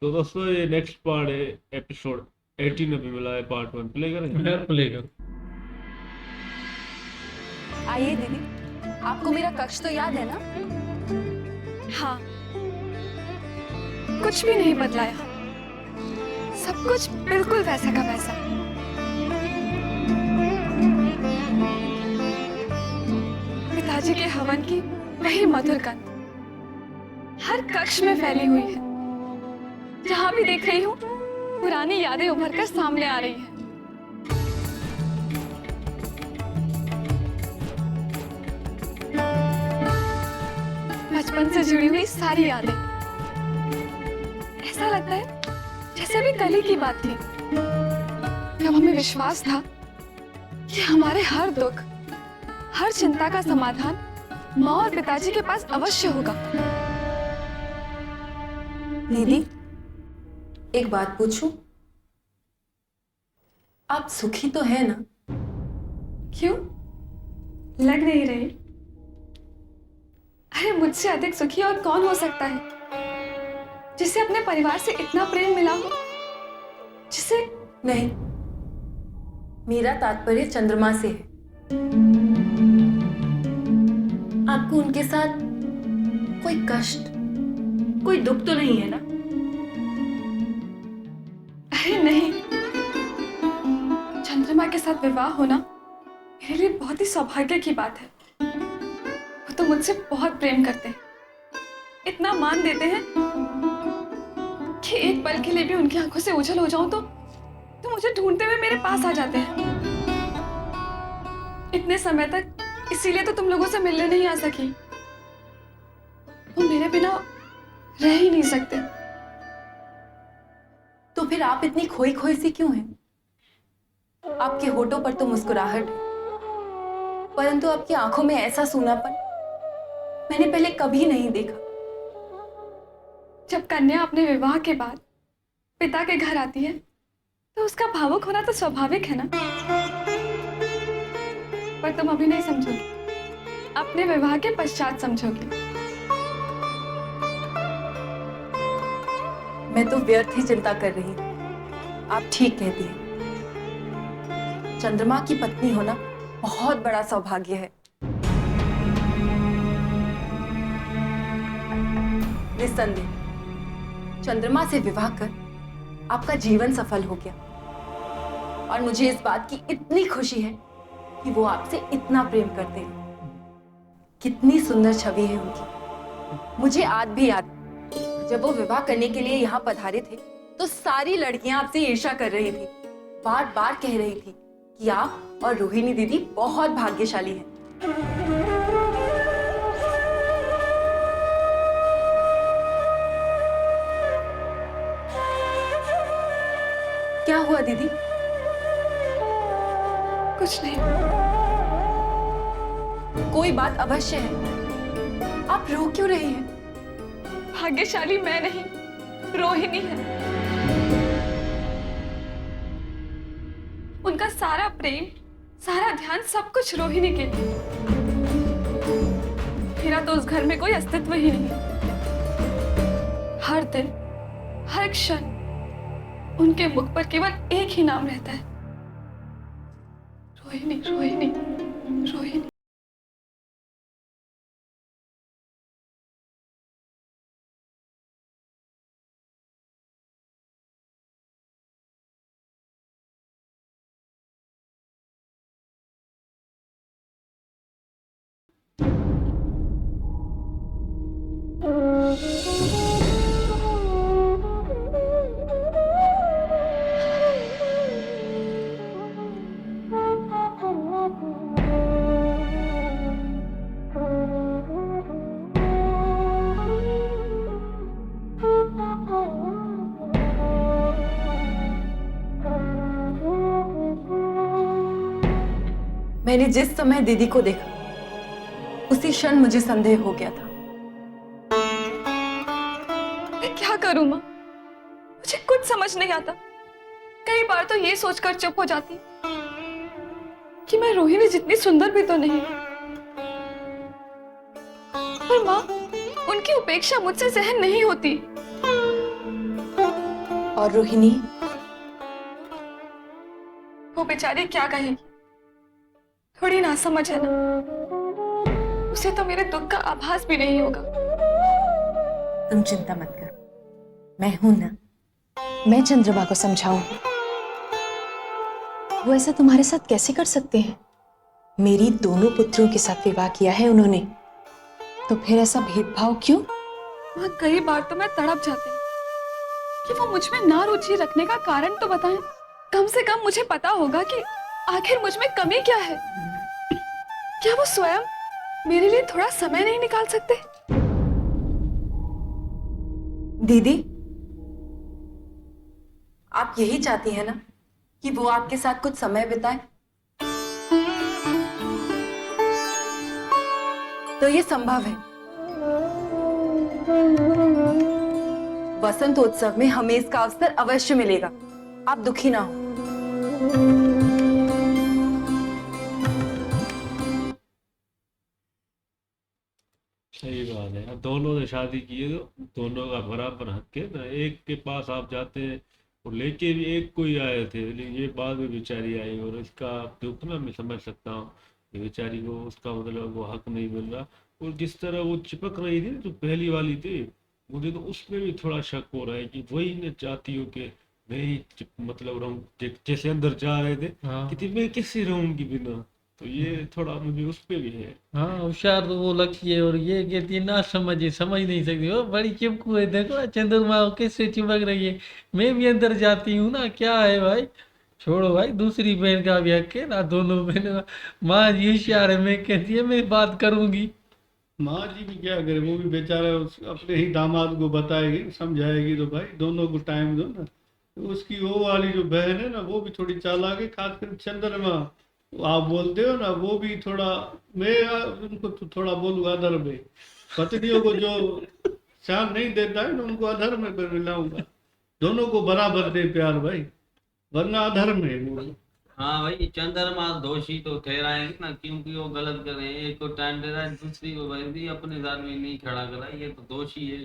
तो दोस्तों ये नेक्स्ट पार्ट है, एपिसोड 18 अभी मिला है, पार्ट 1 प्ले करें। यार प्ले कर। आइए दीदी, आपको मेरा कक्ष तो याद है ना? हाँ, कुछ भी नहीं बदलाया। सब कुछ बिल्कुल वैसा का वैसा। पिताजी के हवन की वही मधुर गंध हर कक्ष में फैली हुई है। जहां भी देख रही हूँ, पुरानी यादें उभर कर सामने आ रही हैं। बचपन से जुड़ी हुई सारी यादें। ऐसा लगता है जैसे अभी कल ही की बात थी, जब हमें विश्वास था कि हमारे हर दुख, हर चिंता का समाधान माँ और पिताजी के पास अवश्य होगा। दीदी, एक बात पूछूं? आप सुखी तो है ना? क्यों? लग नहीं रही। अरे मुझसे अधिक सुखी और कौन हो सकता है, जिसे अपने परिवार से इतना प्रेम मिला हो, जिसे नहीं, मेरा तात्पर्य चंद्रमा से है। आपको उनके साथ कोई कष्ट, कोई दुख तो नहीं है ना? अरे नहीं, चंद्रमा के साथ विवाह होना मेरे लिए बहुत ही सौभाग्य की बात है। वो तो मुझसे बहुत प्रेम करते हैं, इतना मान देते हैं कि एक पल के लिए भी उनकी आंखों से ओझल हो जाऊं तो मुझे ढूंढते हुए मेरे पास आ जाते हैं। इतने समय तक इसीलिए तो तुम लोगों से मिलने नहीं आ सकी। वो मेरे बिना रह ही नहीं सकते। तो फिर आप इतनी खोई खोई सी क्यों हैं? आपके होठों पर तो मुस्कुराहट है, परंतु आपकी आंखों में ऐसा सूनापन मैंने पहले कभी नहीं देखा। जब कन्या अपने विवाह के बाद पिता के घर आती है तो उसका भावुक होना तो स्वाभाविक है ना। पर तुम अभी नहीं समझोगी, अपने विवाह के पश्चात समझोगी। मैं तो व्यर्थ ही चिंता कर रही हूँ। आप ठीक कहती हैं। चंद्रमा की पत्नी होना बहुत बड़ा सौभाग्य है। निस्संदेह चंद्रमा से विवाह कर आपका जीवन सफल हो गया, और मुझे इस बात की इतनी खुशी है कि वो आपसे इतना प्रेम करते हैं। कितनी सुंदर छवि है उनकी। मुझे आज भी याद है, जब वो विवाह करने के लिए यहाँ पधारे थे तो सारी लड़कियां आपसे ईर्ष्या कर रही थी, बार बार कह रही थी कि आप और रोहिणी दीदी बहुत भाग्यशाली हैं। क्या हुआ दीदी? कुछ नहीं। कोई बात अवश्य है। आप रो क्यों रही हैं? भाग्यशाली मैं नहीं, रोहिणी है। उनका सारा प्रेम, सारा ध्यान, सब कुछ रोहिणी के लिए। मेरा तो उस घर में कोई अस्तित्व ही नहीं। हर दिन, हर क्षण उनके मुख पर केवल एक ही नाम रहता है, रोहिणी, रोहिणी, रोहिणी। मैंने जिस समय दीदी को देखा, उसी क्षण मुझे संदेह हो गया था। मैं क्या करूं माँ? मुझे कुछ समझ नहीं आता। कई बार तो ये सोचकर चुप हो जाती कि मैं रोहिणी जितनी सुंदर भी तो नहीं। पर माँ, उनकी उपेक्षा मुझसे सहन नहीं होती। और रोहिणी? वो बेचारी क्या कहेगी? थोड़ी ना समझ है ना, उसे तो मेरे दुख का आभास भी नहीं होगा। तुम चिंता मत करो, मैं हूं ना। मैं चंद्रमा को समझाऊंगी। वो ऐसा तुम्हारे साथ कैसे कर सकते हैं? मेरी दोनों पुत्रों के साथ विवाह किया है उन्होंने, तो फिर ऐसा भेदभाव क्यों? वहाँ कई बार तो मैं तड़प जाती हूँ कि वो मुझ में ना रुचि रखने का कारण तो बताएं। कम से कम मुझे पता होगा कि आखिर मुझ में कमी क्या है। क्या वो स्वयं मेरे लिए थोड़ा समय नहीं निकाल सकते? दीदी, आप यही चाहती हैं ना कि वो आपके साथ कुछ समय बिताए? तो ये संभव है। वसंतोत्सव में हमें इसका अवसर अवश्य मिलेगा। आप दुखी ना हो। सही बात है। अब दोनों ने शादी की है तो दोनों का बराबर हक है ना। एक के पास आप जाते हैं और लेके भी एक को ही आए थे, लेकिन ये बाद में बेचारी आई और इसका दुख ना मैं समझ सकता हूँ कि बेचारी को उसका मतलब वो हक नहीं मिल रहा। और जिस तरह वो चिपक रही थी जो पहली वाली थी, मुझे तो उसमें भी थोड़ा शक हो रहा है कि वही ने चाहती हो कि मैं ही मतलब रहूं, जैसे अंदर जा रहे थे हाँ कि मैं कैसे रहूंगी बिना। तो ये थोड़ा मुझे उस पे भी है। हाँ, होशियार तो वो लगती है और ये कहती है ना समझिए, समझ नहीं सकती हो, बड़ी चिपकू है, देखो चंद्रमा को कैसे चिपक रही है। मैं भी अंदर जाती हूँ ना, क्या है भाई, छोड़ो भाई, दूसरी बहन का भी हक है ना, दोनों बहन। माँ जी होशियार है, मैं कहती है मैं बात करूंगी। माँ जी भी क्या करे, वो भी बेचारा अपने ही दामाद को बताएगी, समझाएगी। तो भाई दोनों को टाइम दो ना। तो उसकी वो वाली जो बहन है ना, वो भी थोड़ी चालाक है, खासकर चंद्रमा। आप बोलते हो ना, वो भी थोड़ा, मैं उनको तो थोड़ा बोलूँगा अधर्म में। पत्नियों को जो शान नहीं देता है ना, उनको अधर्म में मिलाऊंगा। दोनों को बराबर दे प्यार भाई, वरना अधर्म है वो। हाँ भाई, चंद्रमा दोषी तो ठहराएंगे ना, क्योंकि वो गलत कर रहे हैं। एक को टाइम दे रहा है, दूसरी को भाई भी अपने साथ में नहीं खड़ा कर रहा है, ये तो दोषी है।